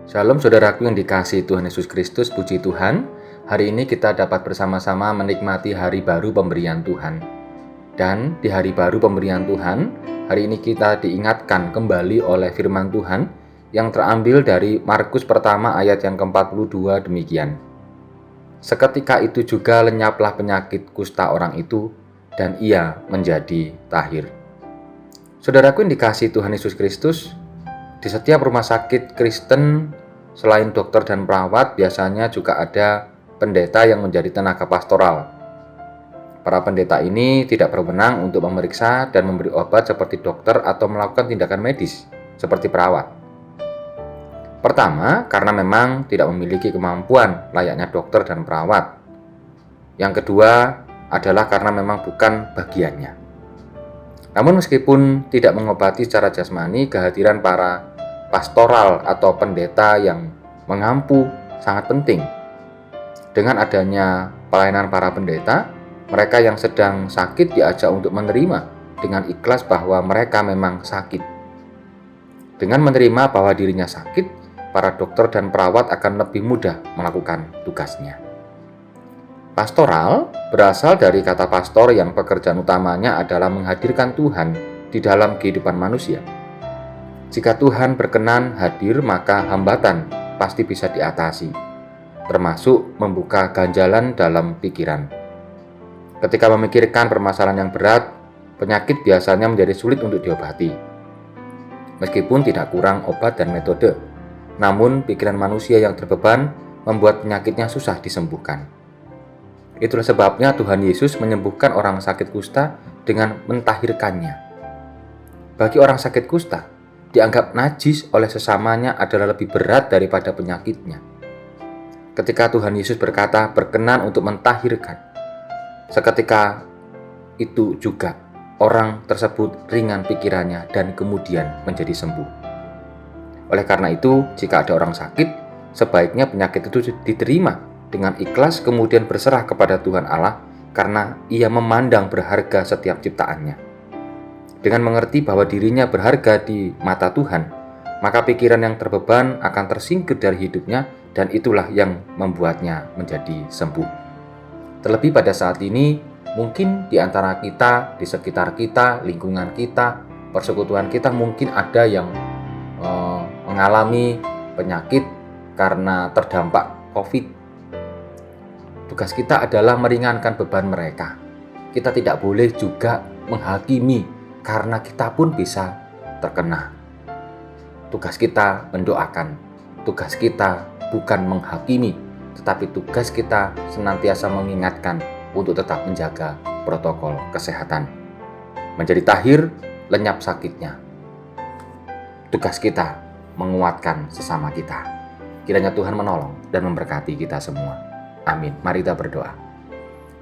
Shalom saudaraku yang dikasihi Tuhan Yesus Kristus, puji Tuhan. Hari ini kita dapat bersama-sama menikmati hari baru pemberian Tuhan. Dan di hari baru pemberian Tuhan, hari ini kita diingatkan kembali oleh firman Tuhan yang terambil dari Markus pertama ayat yang ke-42 demikian. Seketika itu juga lenyaplah penyakit kusta orang itu dan ia menjadi tahir. Saudaraku yang dikasihi Tuhan Yesus Kristus, di setiap rumah sakit Kristen, selain dokter dan perawat, biasanya juga ada pendeta yang menjadi tenaga pastoral. Para pendeta ini tidak berwenang untuk memeriksa dan memberi obat seperti dokter atau melakukan tindakan medis seperti perawat. Pertama, karena memang tidak memiliki kemampuan layaknya dokter dan perawat. Yang kedua adalah karena memang bukan bagiannya. Namun meskipun tidak mengobati secara jasmani, kehadiran para pastoral atau pendeta yang mengampu sangat penting. Dengan adanya pelayanan para pendeta, mereka yang sedang sakit diajak untuk menerima dengan ikhlas bahwa mereka memang sakit. Dengan menerima bahwa dirinya sakit, para dokter dan perawat akan lebih mudah melakukan tugasnya. Pastoral berasal dari kata pastor yang pekerjaan utamanya adalah menghadirkan Tuhan di dalam kehidupan manusia. Jika Tuhan berkenan hadir, maka hambatan pasti bisa diatasi, termasuk membuka ganjalan dalam pikiran. Ketika memikirkan permasalahan yang berat, penyakit biasanya menjadi sulit untuk diobati. Meskipun tidak kurang obat dan metode, namun pikiran manusia yang terbeban membuat penyakitnya susah disembuhkan. Itulah sebabnya Tuhan Yesus menyembuhkan orang sakit kusta dengan mentahirkannya. Bagi orang sakit kusta, dianggap najis oleh sesamanya adalah lebih berat daripada penyakitnya. Ketika Tuhan Yesus berkata berkenan untuk mentahirkan, seketika itu juga orang tersebut ringan pikirannya dan kemudian menjadi sembuh. Oleh karena itu, jika ada orang sakit, sebaiknya penyakit itu diterima dengan ikhlas kemudian berserah kepada Tuhan Allah karena ia memandang berharga setiap ciptaannya. Dengan mengerti bahwa dirinya berharga di mata Tuhan, maka pikiran yang terbeban akan tersingkir dari hidupnya dan itulah yang membuatnya menjadi sembuh. Terlebih pada saat ini, mungkin di antara kita, di sekitar kita, lingkungan kita, persekutuan kita mungkin ada yang mengalami penyakit karena terdampak COVID. Tugas kita adalah meringankan beban mereka. Kita tidak boleh juga menghakimi karena kita pun bisa terkena. Tugas kita mendoakan. Tugas kita bukan menghakimi, tetapi tugas kita senantiasa mengingatkan untuk tetap menjaga protokol kesehatan. Menjadi tahir, lenyap sakitnya. Tugas kita menguatkan sesama kita. Kiranya Tuhan menolong dan memberkati kita semua. Amin. Mari kita berdoa.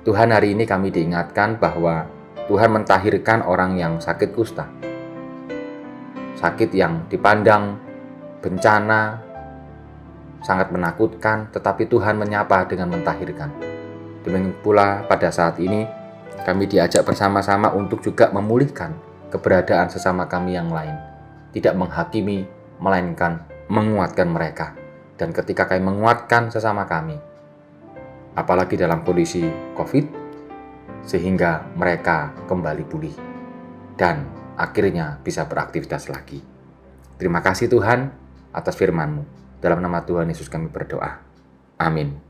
Tuhan, hari ini kami diingatkan bahwa Tuhan mentahirkan orang yang sakit kusta. Sakit yang dipandang bencana, sangat menakutkan, tetapi Tuhan menyapa dengan mentahirkan. Demikian pula pada saat ini, kami diajak bersama-sama untuk juga memulihkan keberadaan sesama kami yang lain. Tidak menghakimi, melainkan menguatkan mereka. Dan ketika kami menguatkan sesama kami, apalagi dalam kondisi COVID, sehingga mereka kembali pulih dan akhirnya bisa beraktivitas lagi. Terima kasih Tuhan atas firman-Mu. Dalam nama Tuhan Yesus kami berdoa. Amin.